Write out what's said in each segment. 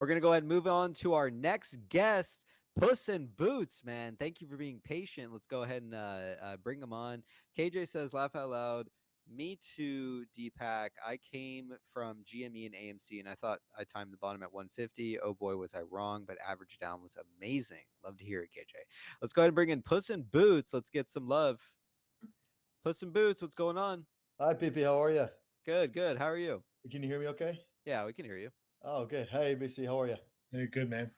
We're going to go ahead and move on to our next guest, Puss in Boots, man. Thank you for being patient. Let's go ahead and bring them on. KJ says, laugh out loud. Me too, Deepak. I came from GME and AMC, and I thought I timed the bottom at 150. Oh boy, was I wrong, but average down was amazing. Love to hear it, KJ. Let's go ahead and bring in Puss in Boots. Let's get some love. Puss in Boots, what's going on? Hi, PP. How are you? Good, good. How are you? Can you hear me okay? Yeah, we can hear you. Oh, good. Hey, BC. How are you? Hey, good man.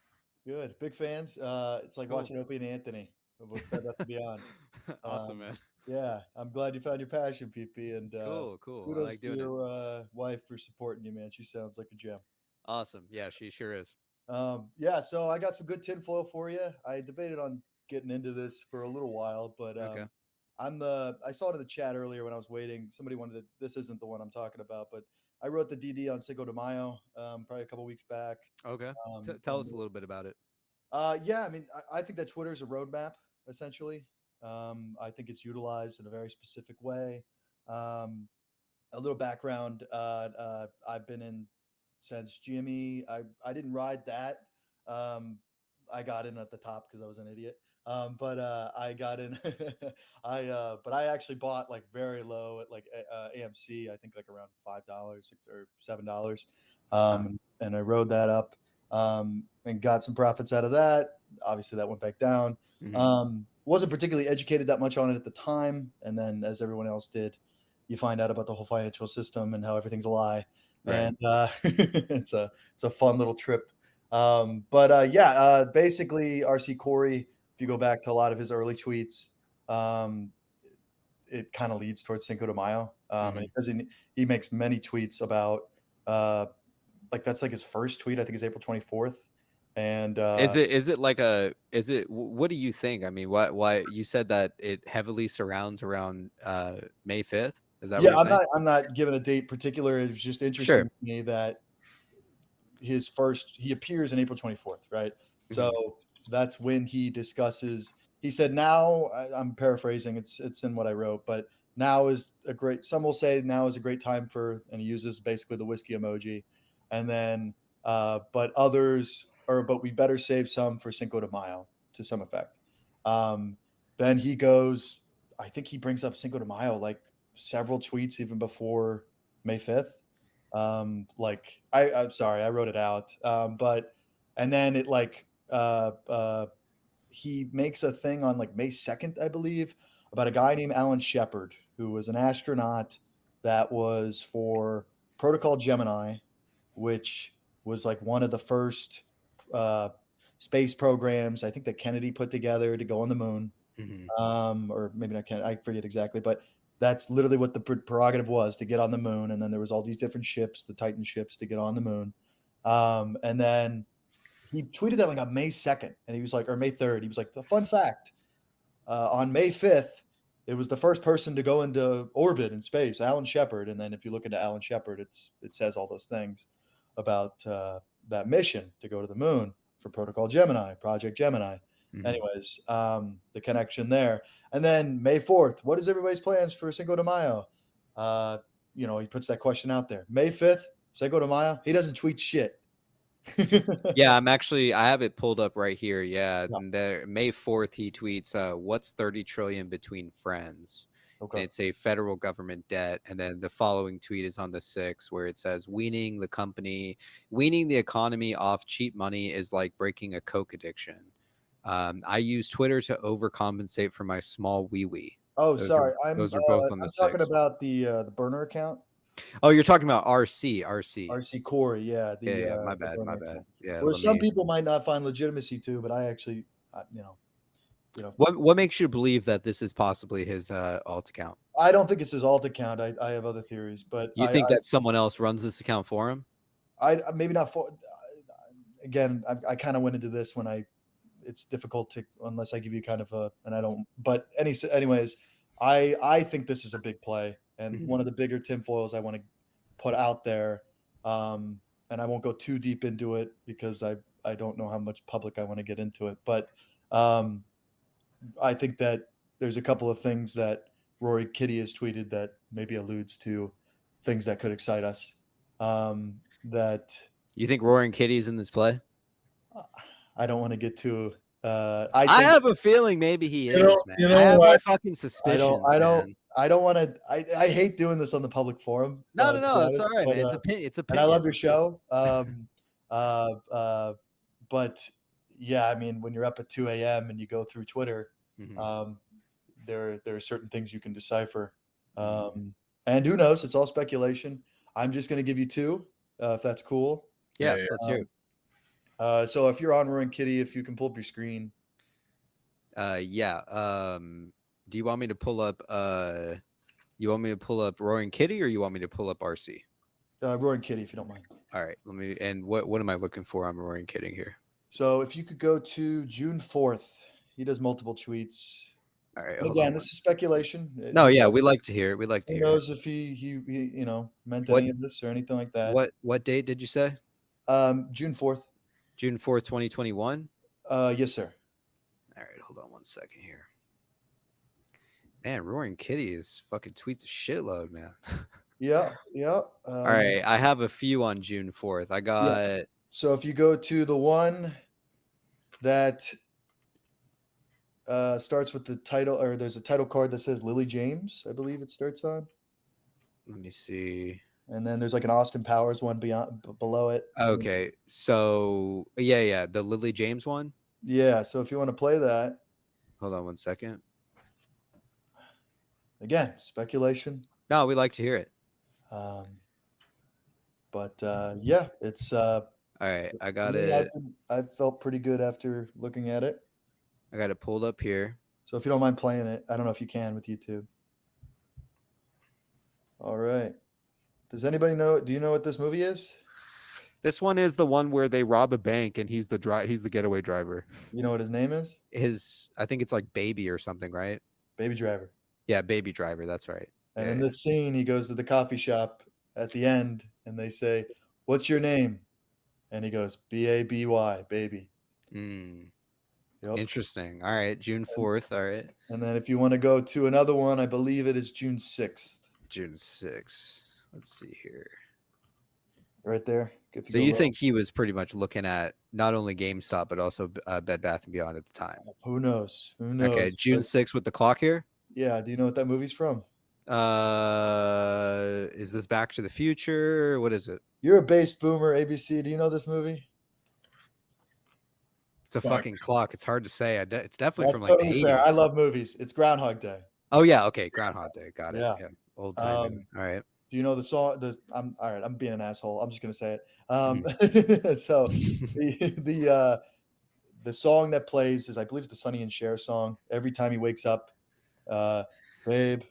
Good. Big fans. It's like Cool. watching Opie and Anthony. We're excited to be on. Awesome, man. Yeah, I'm glad you found your passion, PP. And Cool, cool. I kudos like to doing it. your wife for supporting you, man. She sounds like a gem. Awesome. Yeah, she sure is. Yeah, so I got some good tinfoil for you. I debated on getting into this for a little while, but Okay. I saw it in the chat earlier when I was waiting. Somebody wanted to. This isn't the one I'm talking about, but I wrote the DD on Cinco de Mayo, probably a couple weeks back. Okay. Tell And us a little bit about it. yeah, I mean, I think that Twitter is a roadmap essentially. I think it's utilized in a very specific way. Um, a little background: I've been in since GME. I didn't ride that. Um, I got in at the top because I was an idiot. But I got in. But I actually bought like very low at like AMC. I think like around $5 or $7. Huh. And I rode that up and got some profits out of that. Obviously, that went back down. Hmm. Wasn't particularly educated that much on it at the time, and then as everyone else did, you find out about the whole financial system and how everything's a lie, Right. and it's a fun little trip. But yeah, basically, RC Corey, if you go back to a lot of his early tweets, um, it kind of leads towards Cinco de Mayo, and Hmm. he makes many tweets about uh, like that's like his first tweet. I think is April 24th, and Is it like a is it what do you think? I mean, why you said that it heavily surrounds around May 5th? Is that what yeah, you're saying? I'm not giving a date particular. It was just interesting Sure. to me that he appears in April 24th, right? So Hmm. that's when he discusses. He said, "Now I'm paraphrasing. It's in what I wrote, but now is a great. Some will say now is a great time for, and he uses basically the whiskey emoji, and then but we better save some for Cinco de Mayo to some effect. Um, then he goes. I think he brings up Cinco de Mayo like several tweets even before May 5th. Like I'm sorry, I wrote it out. But and then it like he makes a thing on like May 2nd, I believe, about a guy named Alan Shepard who was an astronaut that was for Protocol Gemini, which was like one of the first uh, space programs I think that Kennedy put together to go on the moon, Hmm. or maybe not Kennedy, I forget exactly, but that's literally what the prerogative was to get on the moon. And then there was all these different ships, the Titan ships, to get on the moon. And then he tweeted that like on May 2nd, and he was like, or May 3rd, he was like, the fun fact on May 5th, it was the first person to go into orbit in space, Alan Shepard. And then if you look into Alan Shepard, it says all those things about that mission to go to the moon for Protocol Gemini, Project Gemini. Hmm. Anyways, the connection there. And then May 4th, what is everybody's plans for Cinco de Mayo? Uh, he puts that question out there. May 5th, Cinco de Mayo, he doesn't tweet shit. Yeah, I have it pulled up right here. Yeah, Yeah. and there, May 4th, he tweets, "What's 30 trillion between friends?" And Okay. it's a federal government debt. And then the following tweet is on the 6th, where it says, weaning the economy off cheap money is like breaking a coke addiction. I use Twitter to overcompensate for my small wee wee." Oh, Those are sorry. those are both on the I'm talking 6th. about the burner account. Oh, you're talking about RC. RC Corey, yeah, Yeah, yeah, my the bad, my burner bad. account. Yeah, Where let some me. people might not find legitimacy to, but I actually, you know, What makes you believe that this is possibly his alt account? I don't think it's his alt account. I have other theories, but You think that someone else runs this account for him? maybe not for. Again, I kind of went into this when it's difficult to unless I give you kind of a, and I don't. But anyways, I think this is a big play and Mhm. one of the bigger tinfoils I want to put out there. And I won't go too deep into it because I don't know how much public I want to get into it, but um, I think that there's a couple of things that RoaringKitty has tweeted that maybe alludes to things that could excite us. That You think Roaring Kitty is in this play? I don't want to get too. I think have a feeling maybe he you know is, man. you I know have my what. fucking I don't. suspicions, I don't. man. I don't want to. I hate doing this on the public forum. No, To no, be no. It's honest, all right, but man. It's and I love opinion. your show. Uh, uh, but yeah, I mean, when you're up at 2 a.m. and you go through Twitter, Mhm. um, there are certain things you can decipher. Mhm. And who knows? It's all speculation. I'm just going to give you two, if that's cool. Yeah, let's hear it. So if you're on Roaring Kitty, if you can pull up your screen. Yeah. Do you want me to pull up Roaring Kitty or you want me to pull up RC? Roaring Kitty, if you don't mind. All right, let me and what am I looking for? I'm Roaring Kitty here. So if you could go to June 4th, he does multiple tweets. All right, And hold on. again, this is speculation. No, yeah, we like to hear it. We like to Who hear it. knows if he meant What any of this or anything like that. what date did you say? June 4th. June 4th, 2021? Yes, sir. All right, hold on one second here. Man, Roaring Kitty is fucking tweets a shitload, man. Yeah. All right, I have a few on June 4th. I got So if you go to the one that starts with the title, or there's a title card that says Lily James, I believe it starts on. let me see. And then there's like an Austin Powers one below it. Okay, so yeah, the Lily James one. Yeah. So if you want to play that, Hold on one second. again, speculation. No, we like to hear it. But yeah, it's. All right, I got Me, it. I've felt pretty good after looking at it. I got it pulled up here. So if you don't mind playing it, I don't know if you can with YouTube. All right. Does anybody know? Do you know what this movie is? This one is the one where they rob a bank and he's the getaway driver. You know what his name is? I think it's like Baby or something, right? Baby Driver. Yeah, Baby Driver. That's right. And Yeah, in this scene, he goes to the coffee shop at the end, and they say, "What's your name?" And he goes, "BABY, baby." Mm, Yep. interesting. All right, June 4th. All right, And then if you want to go to another one, I believe it is June 6th. June 6th. Let's see here. Right there. So you think he was pretty much looking at not only GameStop but also Bed Bath and Beyond at the time? Who knows? Who knows? Okay, June 6th with the clock here. Yeah. Do you know what that movie's from? Is this Back to the Future? What is it? You're a base boomer, ABC. Do you know this movie? It's a fucking clock. It's hard to say. It's definitely That's from like the totally 80s. fair. I love movies. It's Groundhog Day. Oh yeah, okay, Groundhog Day. Got it. Yeah. Old time. All right. Do you know the song? I'm all right. I'm being an asshole. I'm just gonna say it. So the song that plays is, I believe, the Sonny and Cher song. Every time he wakes up, babe,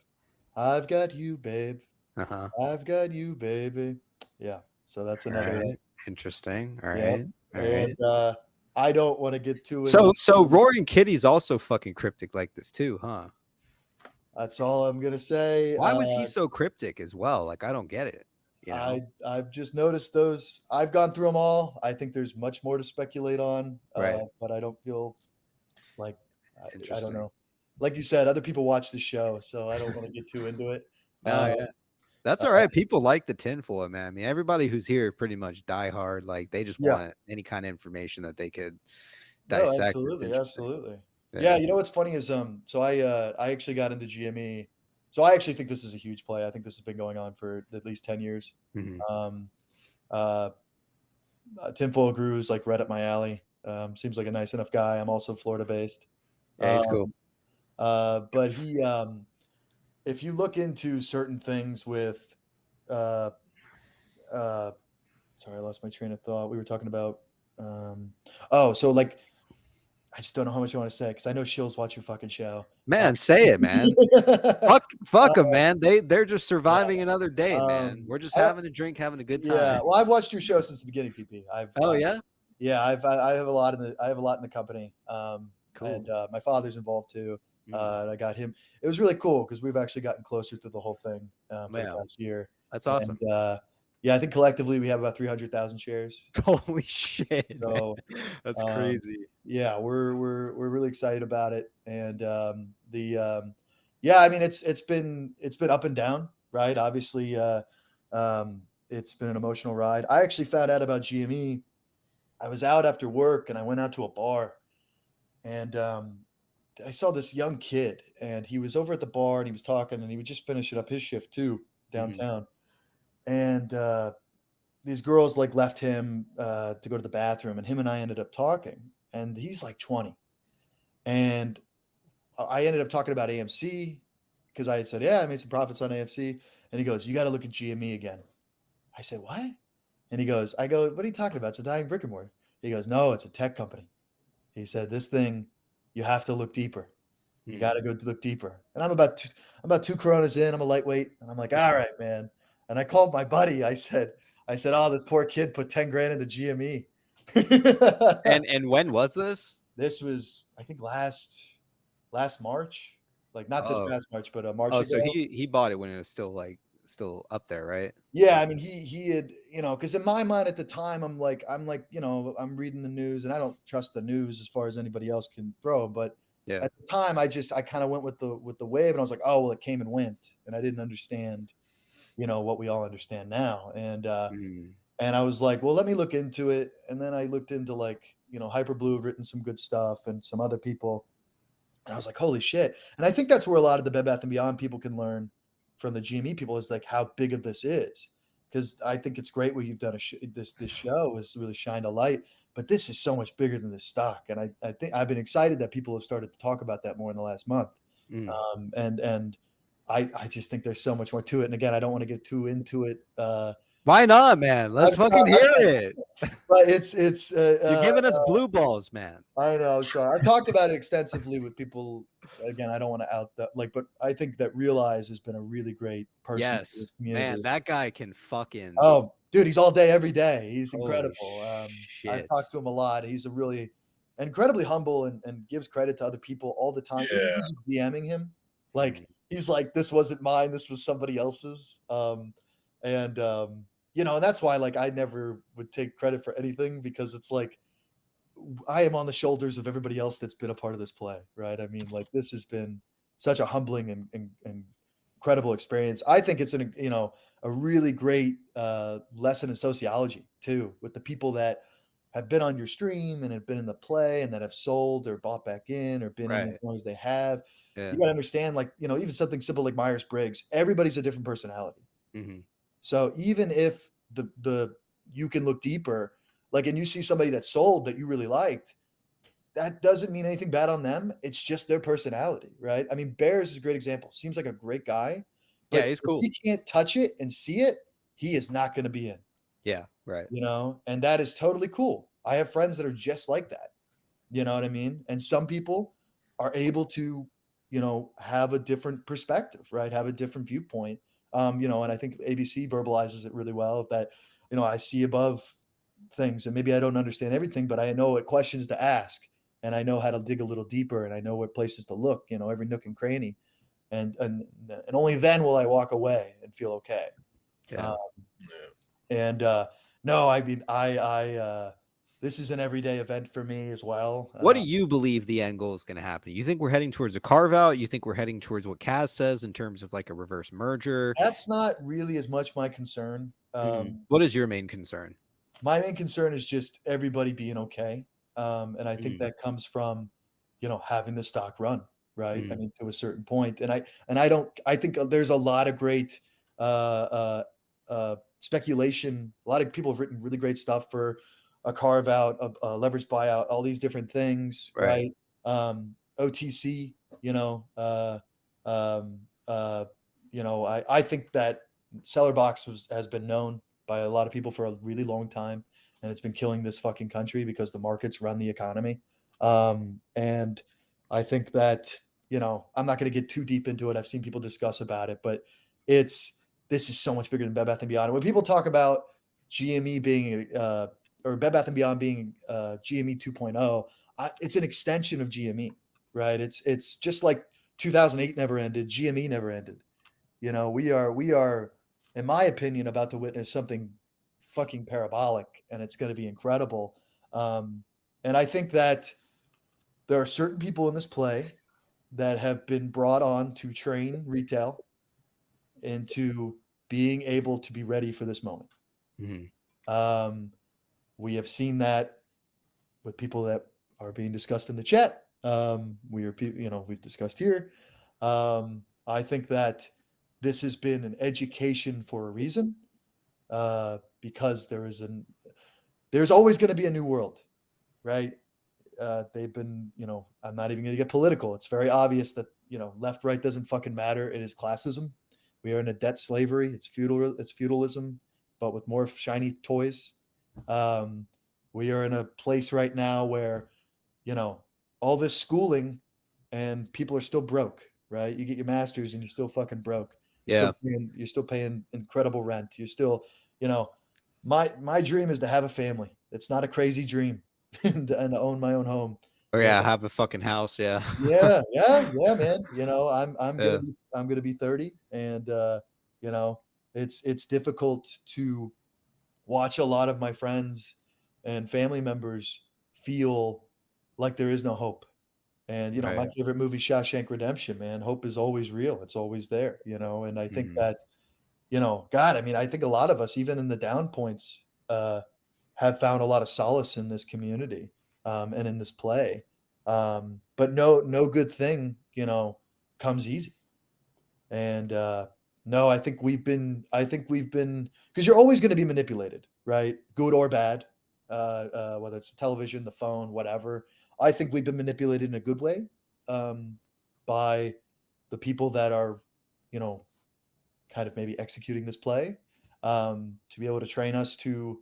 I've got you, babe. Uh-huh. I've got you, baby. Yeah. So that's another one. Interesting. All Yep. right. All right. And I don't want to get too So Roaring Kitty's also fucking cryptic like this too, huh? That's all I'm gonna say. Why was he so cryptic as well? Like, I don't get it. You know? I've just noticed those. I've gone through them all. I think there's much more to speculate on, Right. but I don't feel like I don't Interesting. know. Like you said, other people watch the show, so I don't want to get too into it. Yeah. That's all right. People like the tinfoil, man. I mean, everybody who's here pretty much die hard. Like, they just want any kind of information that they could dissect. No, absolutely. Yeah, you know what's funny is so I actually got into GME. So I actually think this is a huge play. I think this has been going on for at least 10 years. Mhm. Tinfoil Grew is like right up my alley. Seems like a nice enough guy. I'm also Florida based. Yeah, he's cool. But he, if you look into certain things with, sorry, I lost my train of thought. We were talking about, so like, I just don't know how much you want to say because I know Shills watch your fucking show. Man, say it, man. fuck them, man. They're just surviving another day, man. We're just having a drink, having a good time. Yeah, well, I've watched your show since the beginning, PP. Yeah, I have a lot in the company. Cool. And my father's involved too. And I got him. It was really cool because we've actually gotten closer through the whole thing for the past year. That's awesome. And, yeah, I think collectively we have about 300,000 shares. Holy shit! So that's crazy. Yeah, we're really excited about it, and yeah, I mean it's been up and down, right? Obviously, It's been an emotional ride. I actually found out about GME. I was out after work and I went out to a bar, and I saw this young kid, and he was over at the bar and he was talking, and he was just finishing up his shift too Mhm. downtown. And these girls like left him to go to the bathroom, and him and I ended up talking. And he's like 20, and I ended up talking about AMC because I had said, "Yeah, I made some profits on AMC," and he goes, "You got to look at GME again." I said, "What?" And he goes, I go, "What are you talking about? It's a dying brick and mortar." He goes, "No, it's a tech company." He said, "This thing, you have to look deeper. You got to Mm. go to look deeper." And I'm about two Coronas in. I'm a lightweight, and I'm like, "All right, man." And I called my buddy. I said, "Oh, this poor kid put 10 grand into GME." And when was this? This was, I think, last March, like not this Oh. past March, but a March Oh, so ago. he bought it when it was still, like, still up there, right? Yeah, Like I mean, he had, because in my mind at the time, I'm like, I'm reading the news, and I don't trust the news as far as anybody else can throw. But yeah. at the time, I kind of went with the wave, and I was like, oh well, it came and went, and I didn't understand, what we all understand now, Mm. and I was like, well, let me look into it, and then I looked into like, Hyperblue have written some good stuff, and some other people, and I was like, holy shit. And I think that's where a lot of the Bed Bath and Beyond people can learn from the GME people is like how big of this is. Because I think it's great what you've done. This show has really shined a light, but this is so much bigger than this stock. And I think I've been excited that people have started to talk about that more in the last month. Mm. And I just think there's so much more to it. And again, I don't want to get too into it. Why not, man? Let's I'm fucking sorry, hear it. but it's You're giving us blue balls, man. I know. Sorry, I've talked about it extensively with people. Again, I don't want to out that, but I think that Realize has been a really great person for Yes. this community. Man, that guy can fucking Oh, dude, he's all day, every day. He's holy incredible. I've shit. talked to him a lot. He's a really incredibly humble, and gives credit to other people all the time. Even Yeah. if you're DMing him, like Mm. he's like, "This wasn't mine. This was somebody else's." And and that's why like I never would take credit for anything, because it's like I am on the shoulders of everybody else that's been a part of this play, right? I mean, like this has been such a humbling and incredible experience. I think it's a really great lesson in sociology too, with the people that have been on your stream and have been in the play and that have sold or bought back in or been in as Right. long as they have. Yeah. You got to understand, like even something simple like Myers Briggs, everybody's a different personality. Mhm. So even if the you can look deeper, like, and you see somebody that sold that you really liked, that doesn't mean anything bad on them. It's just their personality, right? I mean, Bears is a great example. Seems like a great guy, Yeah, but he's if cool. he can't touch it and see it, he is not going to be in, Yeah, right. and that is totally cool. I have friends that are just like that. You know what I mean? And some people are able to, have a different perspective, right? Have a different viewpoint. And I think ABC verbalizes it really well that, I see above things, and maybe I don't understand everything, but I know what questions to ask, and I know how to dig a little deeper, and I know what places to look, every nook and cranny. And only then will I walk away and feel okay. Yeah. Um, Yeah. and no, I mean, this is an everyday event for me as well. What do you believe the end goal is gonna happen? You think we're heading towards a carve out? You think we're heading towards what Kaz says in terms of like a reverse merger? That's not really as much my concern. Mhm. What is your main concern? My main concern is just everybody being okay. And I think Mm. that comes from, having the stock run, right? I Mm. mean, to a certain point. I think there's a lot of great speculation. A lot of people have written really great stuff for a carve out, a leverage buyout, all these different things, Right. right? OTC, um, uh, I think that seller box has been known by a lot of people for a really long time, and it's been killing this fucking country because the markets run the economy. And I think that, I'm not going to get too deep into it. I've seen people discuss about it, but this is so much bigger than Bed Bath and Beyond. When people talk about GME being or Bed Bath and Beyond being GME 2.0, it's an extension of GME, right? It's just like 2008 never ended, GME never ended. We are, in my opinion, about to witness something fucking parabolic, and it's going to be incredible. And I think that there are certain people in this play that have been brought on to train retail into being able to be ready for this moment. Mhm. We have seen that with people that are being discussed in the chat. We've discussed here. I think that this has been an education for a reason, because there's always going to be a new world, right? They've been, I'm not even going to get political. It's very obvious that, left, right doesn't fucking matter. It is classism. We are in a debt slavery. It's feudalism, but with more shiny toys. Um, we are in a place right now where, you know, all this schooling and people are still broke, right? You get your master's and you're still fucking broke. Yeah. You're still paying incredible rent. You're still, you know, my dream is to have a family. It's not a crazy dream and to own my own home. Or And yeah, have a fucking house. Yeah. yeah, man. Yeah. I'm gonna be 30, and you know, it's difficult to watch a lot of my friends and family members feel like there is no hope. And my Right. favorite movie, Shawshank Redemption, man, hope is always real. It's always there, and I think Mhm. that, God, I mean, I think a lot of us, even in the down points, have found a lot of solace in this community, and in this play. But no good thing, comes easy. And no, I think we've been, because you're always going to be manipulated, right? Good or bad, whether it's the television, the phone, whatever. I think we've been manipulated in a good way, um, by the people that are, you know, kind of maybe executing this play, to be able to train us to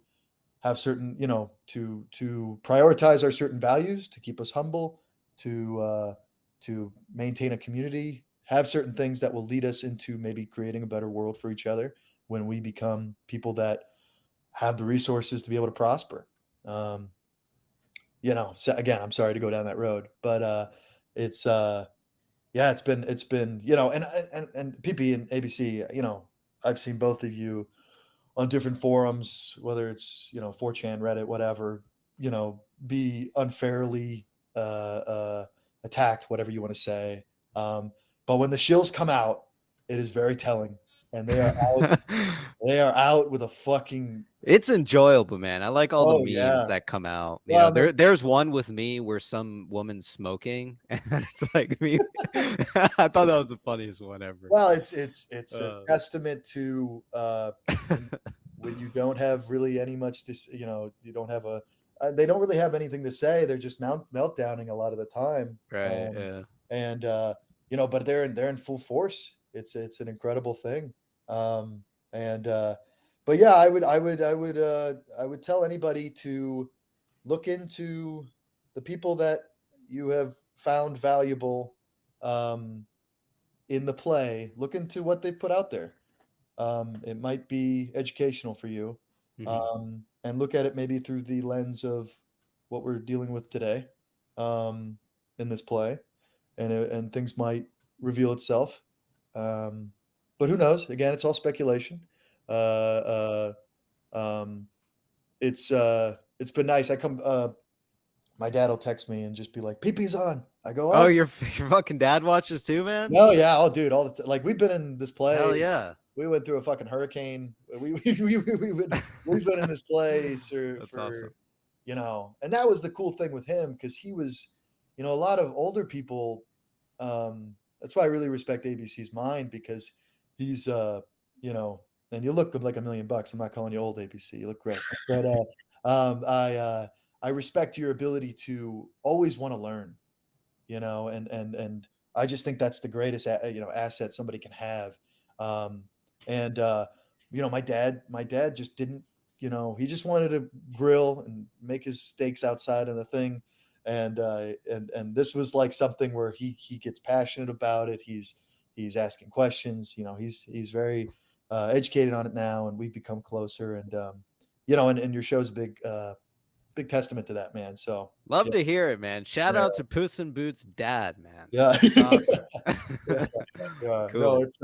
have certain, to prioritize our certain values, to keep us humble, to maintain a community, have certain things that will lead us into maybe creating a better world for each other when we become people that have the resources to be able to prosper. Um, so again, I'm sorry to go down that road, but it's yeah, it's been, and PP and ABC, I've seen both of you on different forums, whether it's, 4chan, Reddit, whatever, be unfairly attacked, whatever you want to say. Um, but when the shills come out, it is very telling, and they are out with a fucking, It's enjoyable, man. I like all the oh memes yeah. that come out. Well, There's one with me where some woman's smoking, and it's like me. I thought that was the funniest one ever. it's a Uh, testament to, when you don't have really any much to, you don't have they don't really have anything to say. They're just meltdowning a lot of the time. right. Yeah. And but they're in full force. It's an incredible thing. Um, and but yeah, I would tell anybody to look into the people that you have found valuable, um, in the play. Look into what they've put out there. It might be educational for you, Hmm. and look at it maybe through the lens of what we're dealing with today, um, in this play, and things might reveal itself. Um, but who knows? Again, it's all speculation. Uh, um, it's been nice. My dad will text me and just be like, "PP's on." I go, Oh, "Awesome." your fucking dad watches too, man. No, yeah, oh, dude, like we've been in this Hell play. yeah. We went through a fucking hurricane. We've been in this place That's for, awesome. and that was the cool thing with him, because he was, a lot of older people. That's why I really respect ABC's mind, because he's, you know, and you look like $1,000,000. I'm not calling you old, ABC. You look great, but um, I uh, I respect your ability to always want to learn, and I just think that's the greatest asset somebody can have. Um, and my dad just didn't, he just wanted to grill and make his steaks outside of the thing. And this was like something where he gets passionate about it. He's asking questions. He's very educated on it now, and we've become closer. And and your show's a big testament to that, man. So Love yeah, to hear it, man. Shout yeah, out to Puss in Boots' dad, man. yeah. That's awesome. Yeah, yeah. No, Cool. it's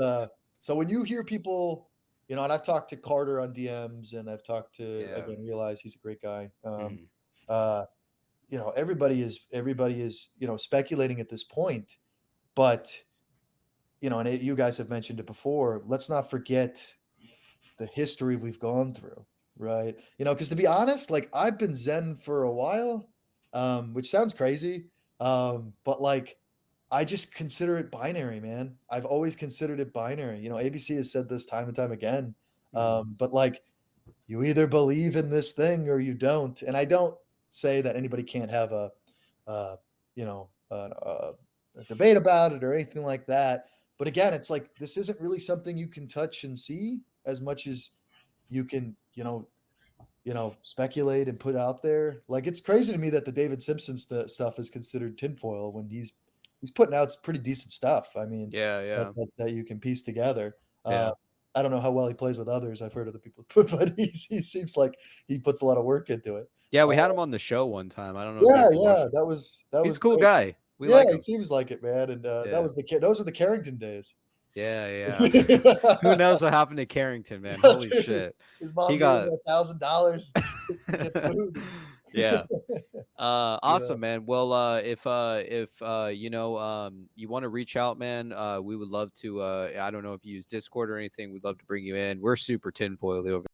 so when you hear people, and I've talked to Carter on DMs, and I've talked to, Yeah. again, Realize, he's a great guy. Mhm. Uh, everybody is, speculating at this point, but and you guys have mentioned it before. Let's not forget the history we've gone through. Right. Because to be honest, like I've been Zen for a while, which sounds crazy. But like I just consider it binary, man. I've always considered it binary. ABC has said this time and time again. Mhm. But like you either believe in this thing or you don't. And I don't say that anybody can't have uh, a debate about it or anything like that. But again, it's like this isn't really something you can touch and see as much as you can, speculate and put out there. Like it's crazy to me that the David Simpson stuff is considered tinfoil when he's putting out pretty decent stuff. I mean, Yeah, that, yeah, that, that you can piece together. yeah. I don't know how well he plays with others. I've heard other people, but he seems like he puts a lot of work into it. Yeah, Uh, we had him on the show one time. I don't know if you yeah, ever yeah, watched it. that He's was a cool great. guy. We Yeah, like he him. seems like it, man. And Yeah. those were the Carrington days. Yeah, yeah. Who knows what happened to Carrington, man? Yeah, Holy dude, shit. his He mom gave him got $1,000 to get food. yeah. Yeah. Awesome, man. Well, if you want to reach out, man, we would love to. I don't know if you use Discord or anything. We'd love to bring you in. We're super tinfoily over